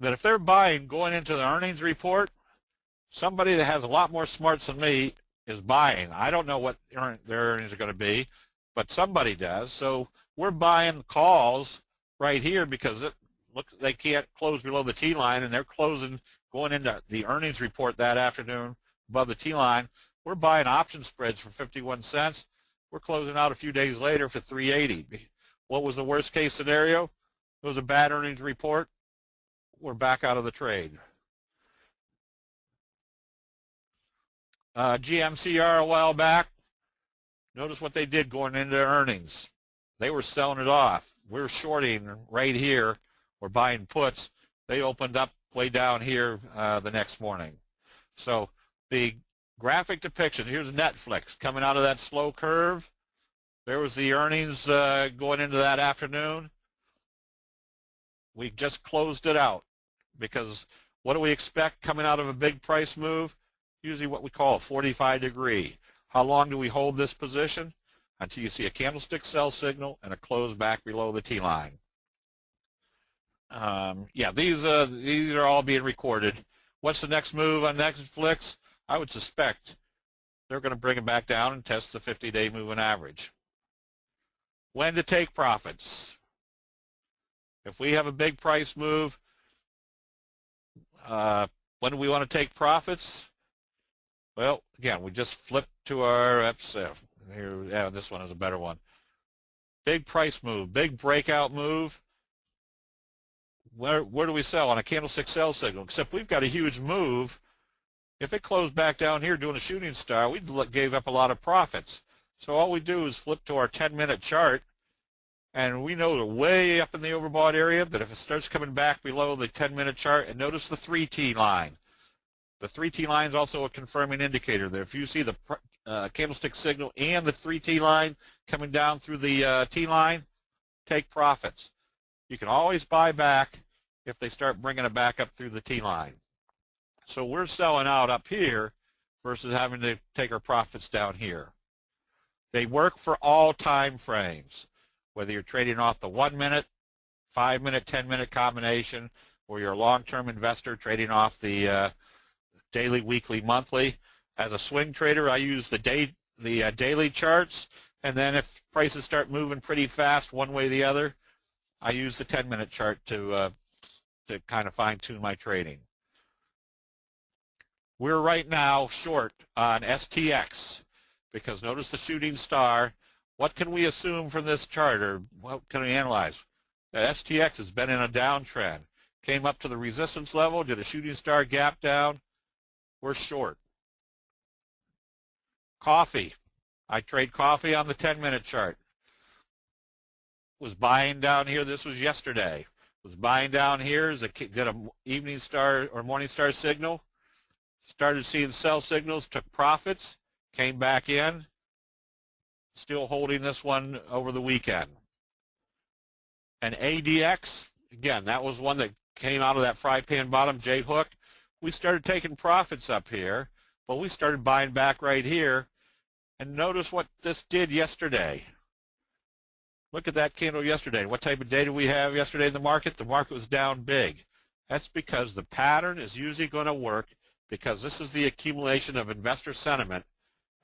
if they're buying going into the earnings report, somebody that has a lot more smarts than me is buying. I don't know what their earnings are going to be, but somebody does. So we're buying calls right here because they can't close below the T-line, and they're closing going into the earnings report that afternoon above the T-line. We're buying option spreads for 51 cents. We're closing out a few days later for 380. What was the worst case scenario? It was a bad earnings report. We're back out of the trade. GMCR a while back, notice what they did going into earnings. They were selling it off. We're shorting right here. We're buying puts. They opened up way down here the next morning. So the graphic depiction, here's Netflix coming out of that slow curve. There was the earnings going into that afternoon. We just closed it out because what do we expect coming out of a big price move? Usually what we call a 45 degree. How long do we hold this position? Until you see a candlestick sell signal and a close back below the T-line. Yeah, these are all being recorded. What's the next move on Netflix? I would suspect they're going to bring it back down and test the 50-day moving average. When to take profits? If we have a big price move, when do we want to take profits? Well, again, we just flip to our here. Yeah, this one is a better one. Big price move, big breakout move. Where do we sell? On a candlestick sell signal. Except we've got a huge move. If it closed back down here doing a shooting star, we gave up a lot of profits. So all we do is flip to our 10-minute chart, and we know they're way up in the overbought area that if it starts coming back below the 10-minute chart, and notice the 3T line. The 3T line is also a confirming indicator that if you see the candlestick signal and the 3T line coming down through the T line, take profits. You can always buy back if they start bringing it back up through the T line. So we're selling out up here versus having to take our profits down here. They work for all time frames, whether you're trading off the 1-minute, 5-minute, 10-minute combination, or you're a long-term investor trading off the daily, weekly, monthly. As a swing trader, I use the daily charts, and then if prices start moving pretty fast one way or the other, I use the 10-minute chart to kind of fine-tune my trading. We're right now short on STX because notice the shooting star. What can we assume from this chart, or what can we analyze? That STX has been in a downtrend. Came up to the resistance level, did a shooting star gap down. We're short. Coffee. I trade coffee on the 10-minute chart. Was buying down here. This was yesterday. Was buying down here. Did an evening star or morning star signal. Started seeing sell signals. Took profits. Came back in. Still holding this one over the weekend. And ADX, again, that was one that came out of that fry pan bottom J-hook. We started taking profits up here, but we started buying back right here. And notice what this did yesterday. Look at that candle yesterday. What type of data we have yesterday in the market? The market was down big. That's because the pattern is usually going to work because this is the accumulation of investor sentiment.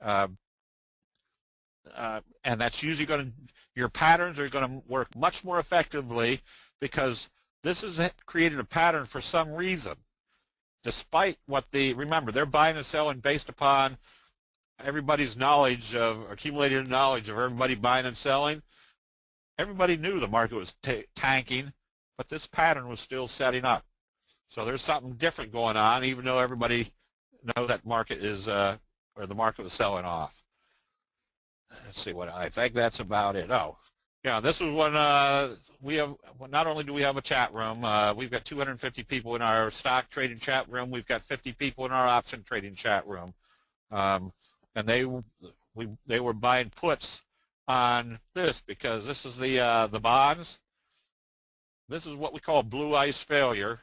And that's usually going to, your patterns are going to work much more effectively because this has created a pattern for some reason. Despite what remember, they're buying and selling based upon everybody's knowledge accumulated knowledge of everybody buying and selling. Everybody knew the market was tanking, but this pattern was still setting up. So there's something different going on, even though everybody know that market is or the market was selling off. Let's see what I think that's about it. Oh, yeah, this is when we have. Not only do we have a chat room, we've got 250 people in our stock trading chat room. We've got 50 people in our option trading chat room, and they were buying puts on this because this is the bonds. This is what we call blue ice failure,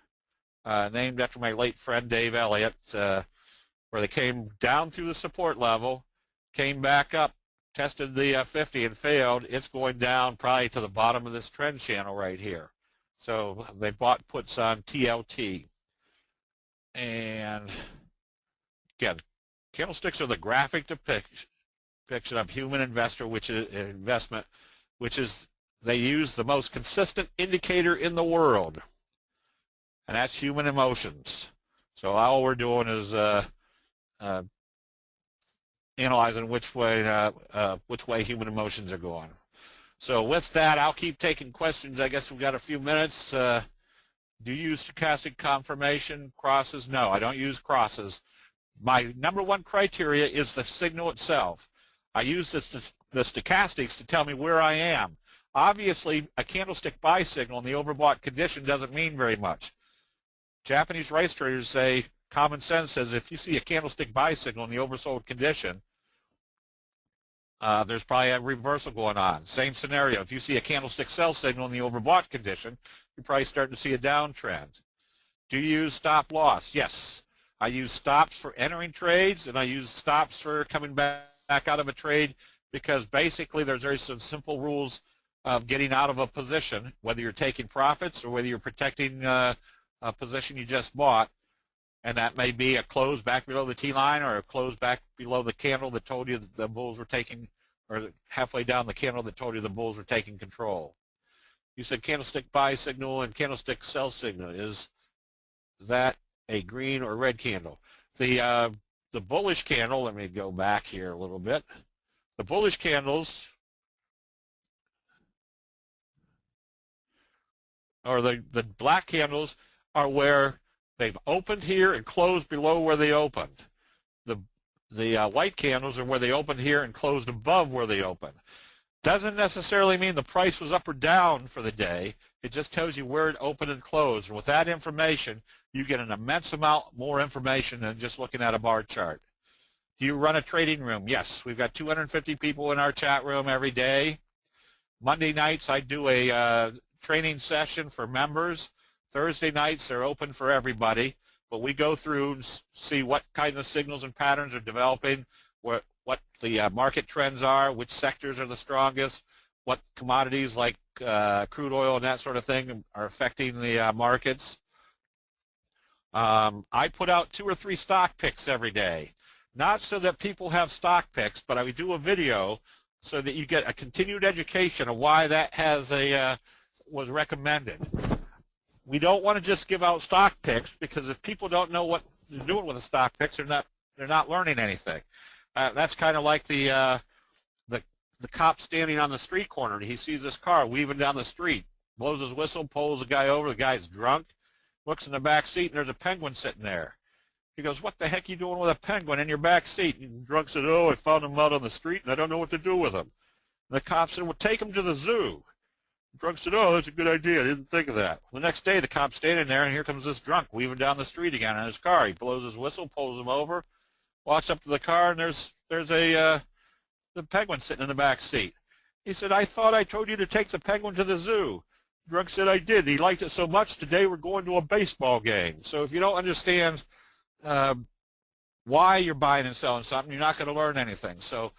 named after my late friend Dave Elliott, where they came down through the support level, came back up, tested the 50 and failed. It's going down probably to the bottom of this trend channel right here. So they bought puts on TLT. And again, candlesticks are the graphic depiction of human investor, which is investment, which is they use the most consistent indicator in the world, and that's human emotions. So all we're doing is analyzing which way human emotions are going. So with that, I'll keep taking questions. I guess we've got a few minutes. Do you use stochastic confirmation crosses? No, I don't use crosses. My number one criteria is the signal itself. I use the stochastics to tell me where I am. Obviously, a candlestick buy signal in the overbought condition doesn't mean very much. Japanese rice traders say, common sense says, if you see a candlestick buy signal in the oversold condition, there's probably a reversal going on. Same scenario. If you see a candlestick sell signal in the overbought condition, you're probably starting to see a downtrend. Do you use stop loss? Yes. I use stops for entering trades, and I use stops for coming back out of a trade because basically there's some simple rules of getting out of a position, whether you're taking profits or whether you're protecting a position you just bought. And that may be a close back below the T-line or a close back below the candle that told you that the bulls were taking, or halfway down the candle that told you the bulls were taking control. You said candlestick buy signal and candlestick sell signal. Is that a green or red candle? The bullish candle, let me go back here a little bit. The bullish candles, or the black candles, are where they've opened here and closed below where they opened. The white candles are where they opened here and closed above where they opened. Doesn't necessarily mean the price was up or down for the day. It just tells you where it opened and closed. And with that information, you get an immense amount more information than just looking at a bar chart. Do you run a trading room? Yes. We've got 250 people in our chat room every day. Monday nights, I do a training session for members. Thursday nights, they're open for everybody. But we go through and see what kind of signals and patterns are developing, what the market trends are, which sectors are the strongest, what commodities like crude oil and that sort of thing are affecting the markets. I put out 2 or 3 stock picks every day, not so that people have stock picks, but I do a video so that you get a continued education of why that has was recommended. We don't want to just give out stock picks because if people don't know what they're doing with the stock picks, they're not learning anything. That's kind of like the cop standing on the street corner. He sees this car weaving down the street, blows his whistle, pulls the guy over. The guy's drunk, looks in the back seat, and there's a penguin sitting there. He goes, "What the heck are you doing with a penguin in your back seat?" And the drunk said, "Oh, I found him out on the street, and I don't know what to do with him." And the cop said, "Well, take him to the zoo." The drunk said, "Oh, that's a good idea. I didn't think of that." The next day, the cop's standing there, and here comes this drunk weaving down the street again in his car. He blows his whistle, pulls him over, walks up to the car, and there's the penguin sitting in the back seat. He said, "I thought I told you to take the penguin to the zoo." The drunk said, "I did. He liked it so much, today we're going to a baseball game." So if you don't understand why you're buying and selling something, you're not going to learn anything. So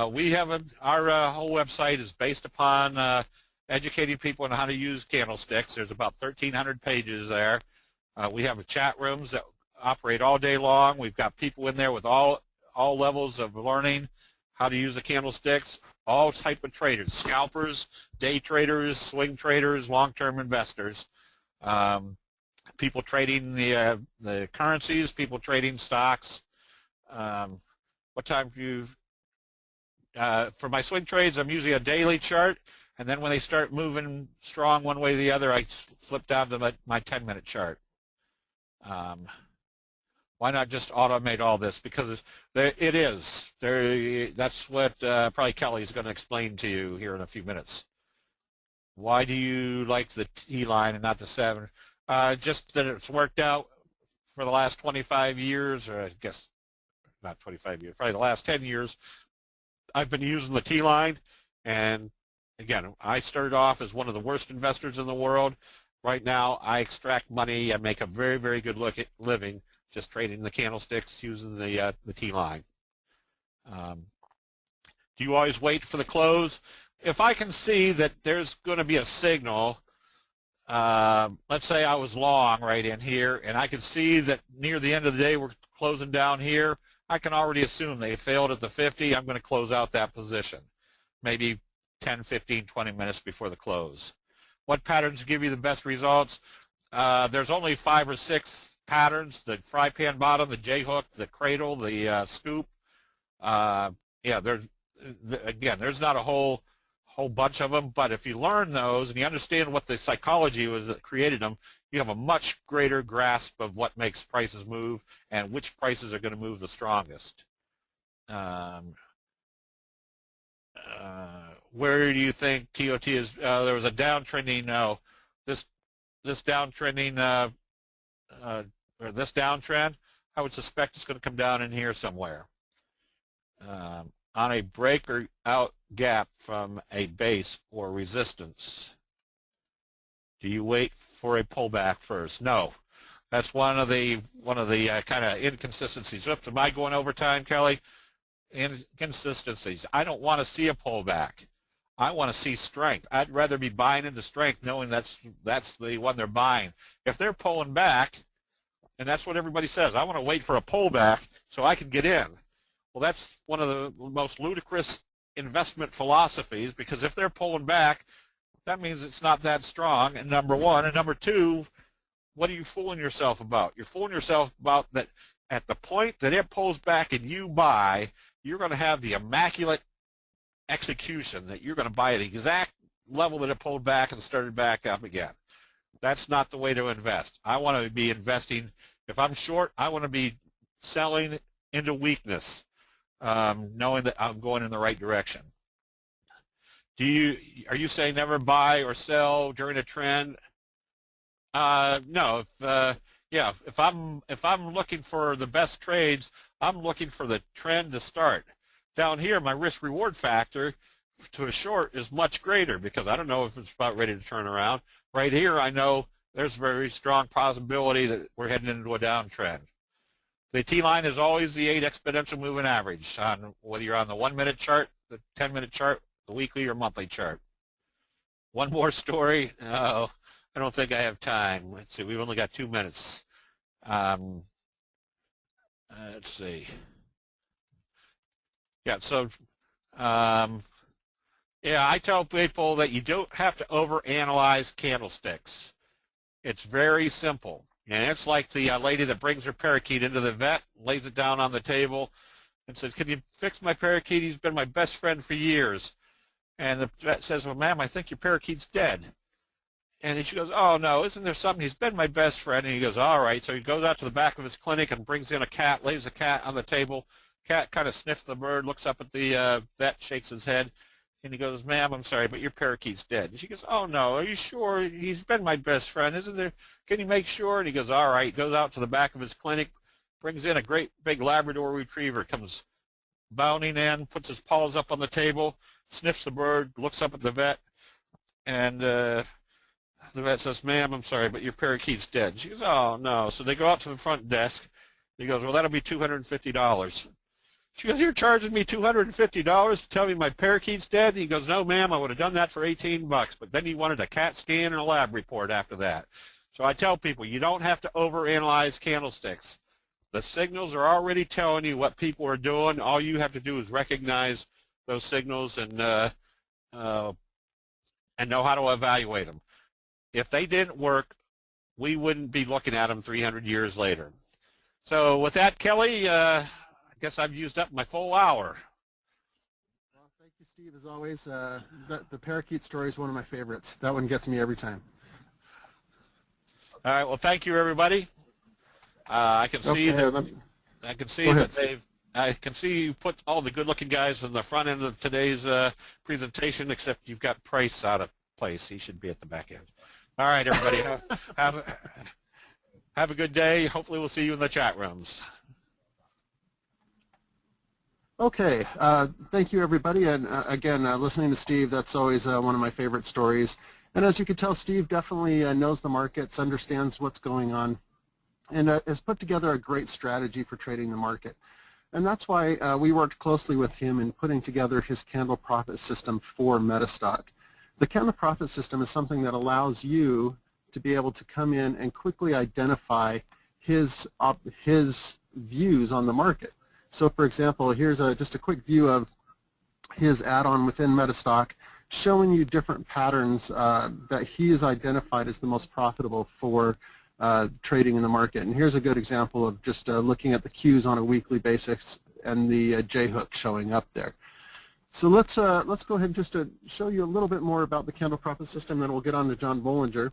we have our whole website is based upon educating people on how to use candlesticks. There's about 1,300 pages there. We have chat rooms that operate all day long. We've got people in there with all levels of learning how to use the candlesticks, all type of traders, scalpers, day traders, swing traders, long-term investors, people trading the currencies, people trading stocks. What time do you for my swing trades, I'm using a daily chart, and then when they start moving strong one way or the other, I flip down to my 10-minute chart. Why not just automate all this? Because it is. That's what probably Kelly is going to explain to you here in a few minutes. Why do you like the T-line and not the 7? Just that it's worked out for the last 25 years, or I guess not 25 years, probably the last 10 years. I've been using the T-line, and again, I started off as one of the worst investors in the world. Right now, I extract money and make a very, very good living just trading the candlesticks using the T-line. Do you always wait for the close? If I can see that there's going to be a signal, let's say I was long right in here, and I can see that near the end of the day we're closing down here, I can already assume they failed at the 50. I'm going to close out that position, maybe 10, 15, 20 minutes before the close. What patterns give you the best results? There's only 5 or 6 patterns: the fry pan bottom, the J-hook, the cradle, the scoop. Yeah, there's not a whole bunch of them, but if you learn those and you understand what the psychology was that created them, you have a much greater grasp of what makes prices move and which prices are going to move the strongest. Where do you think TOT is? There was a downtrending. This downtrending or this downtrend, I would suspect it's going to come down in here somewhere. On a breakout gap from a base or resistance, do you wait for a pullback first? No. That's one of the kind of inconsistencies. Oops, am I going over time, Kelly? Inconsistencies. I don't want to see a pullback. I want to see strength. I'd rather be buying into strength knowing that's the one they're buying. If they're pulling back, and that's what everybody says, I want to wait for a pullback so I can get in. Well, that's one of the most ludicrous investment philosophies, because if they're pulling back, that means it's not that strong, and number one. And number two, what are you fooling yourself about? You're fooling yourself about that at the point that it pulls back and you buy, you're going to have the immaculate execution that you're going to buy at the exact level that it pulled back and started back up again. That's not the way to invest. I want to be investing. If I'm short, I want to be selling into weakness, knowing that I'm going in the right direction. Are you saying never buy or sell during a trend? No. If I'm looking for the best trades, I'm looking for the trend to start. Down here, my risk-reward factor to a short is much greater because I don't know if it's about ready to turn around. Right here, I know there's a very strong possibility that we're heading into a downtrend. The T-line is always the 8 exponential moving average, on whether you're on the 1-minute chart, the 10-minute chart, the weekly or monthly chart. One more story. I don't think I have time. Let's see. We've only got 2 minutes. Let's see. Yeah. So, I tell people that you don't have to overanalyze candlesticks. It's very simple. And it's like the lady that brings her parakeet into the vet, lays it down on the table, and says, "Can you fix my parakeet? He's been my best friend for years." And the vet says, "Well, ma'am, I think your parakeet's dead." And she goes, "Oh, no, isn't there something? He's been my best friend." And he goes, "All right." So he goes out to the back of his clinic and brings in a cat, lays the cat on the table. Cat kind of sniffs the bird, looks up at the vet, shakes his head. And he goes, "Ma'am, I'm sorry, but your parakeet's dead." And she goes, "Oh, no, are you sure? He's been my best friend. Isn't there? Can you make sure?" And he goes, "All right." He goes out to the back of his clinic, brings in a great big Labrador retriever, comes bounding in, puts his paws up on the table, sniffs the bird, looks up at the vet, and the vet says, "Ma'am, I'm sorry, but your parakeet's dead." And she goes, "Oh, no." So they go out to the front desk. He goes, "Well, that'll be $250. She goes, "You're charging me $250 to tell me my parakeet's dead?" And he goes, "No, ma'am, I would have done that for $18. But then he wanted a CAT scan and a lab report after that." So I tell people, you don't have to overanalyze candlesticks. The signals are already telling you what people are doing. All you have to do is recognize those signals and know how to evaluate them. If they didn't work, we wouldn't be looking at them 300 years later. So with that, Kelly, I guess I've used up my full hour. Well, thank you, Steve, as always. The parakeet story is one of my favorites. That one gets me every time. All right, well, thank you, everybody. I can see Okay, that. I can see go that ahead. I can see you put all the good-looking guys in the front end of today's presentation, except you've got Price out of place. He should be at the back end. All right, everybody, have a good day. Hopefully, we'll see you in the chat rooms. Okay, thank you, everybody. And again, listening to Steve, that's always one of my favorite stories. And as you can tell, Steve definitely knows the markets, understands what's going on, and has put together a great strategy for trading the market. And that's why we worked closely with him in putting together his candle profit system for MetaStock. The candle profit system is something that allows you to be able to come in and quickly identify his views on the market. So for example, here's just a quick view of his add-on within MetaStock, showing you different patterns that he has identified as the most profitable for trading in the market. And here's a good example of just looking at the Qs on a weekly basis and the J-hook showing up there. So let's go ahead and just show you a little bit more about the candle profit system, then we'll get on to John Bollinger.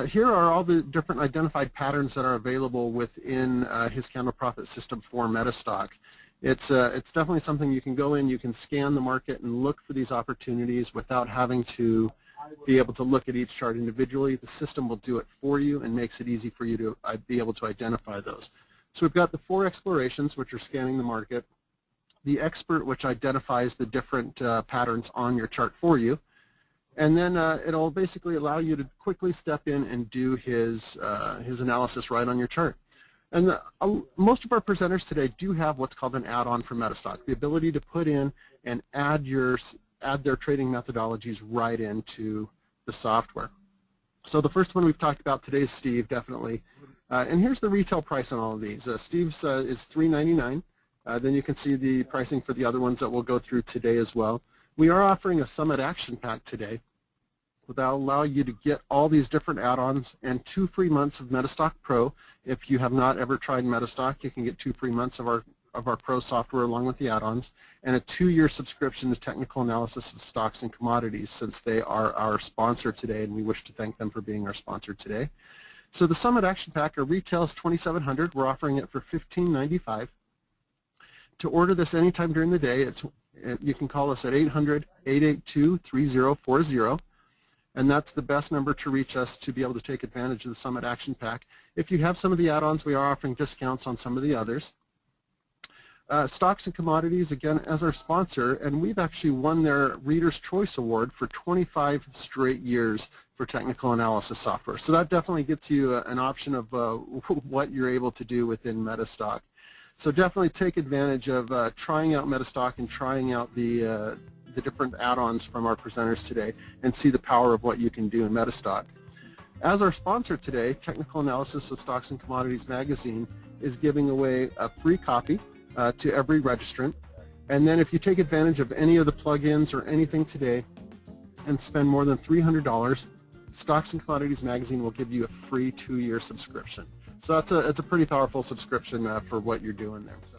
Here are all the different identified patterns that are available within his candle profit system for MetaStock. It's definitely something you can go in, you can scan the market and look for these opportunities without having to be able to look at each chart individually. The system will do it for you and makes it easy for you to be able to identify those. So we've got the 4 explorations, which are scanning the market, the expert, which identifies the different patterns on your chart for you, and then it'll basically allow you to quickly step in and do his analysis right on your chart. And most of our presenters today do have what's called an add-on for MetaStock, the ability to put in and add their trading methodologies right into the software. So the first one we've talked about today is Steve, definitely. And here's the retail price on all of these. Steve's is $3.99. Then you can see the pricing for the other ones that we'll go through today as well. We are offering a Summit Action Pack today that will allow you to get all these different add-ons and 2 free months of MetaStock Pro. If you have not ever tried MetaStock, you can get 2 free months of our Pro software along with the add-ons, and a 2-year subscription to technical analysis of stocks and commodities, since they are our sponsor today, and we wish to thank them for being our sponsor today. So the Summit Action Pack, our retail is $2,700. We're offering it for $15.95. To order this anytime during the day, you can call us at 800-882-3040. And that's the best number to reach us to be able to take advantage of the Summit Action Pack. If you have some of the add-ons, we are offering discounts on some of the others. Stocks and Commodities, again, as our sponsor, and we've actually won their Reader's Choice Award for 25 straight years for technical analysis software. So that definitely gets you an option of what you're able to do within MetaStock. So definitely take advantage of trying out MetaStock and trying out the different add-ons from our presenters today and see the power of what you can do in MetaStock. As our sponsor today, Technical Analysis of Stocks and Commodities Magazine is giving away a free copy to every registrant. And then if you take advantage of any of the plugins or anything today and spend more than $300, Stocks and Commodities Magazine will give you a free 2-year subscription. So it's a pretty powerful subscription for what you're doing there. So.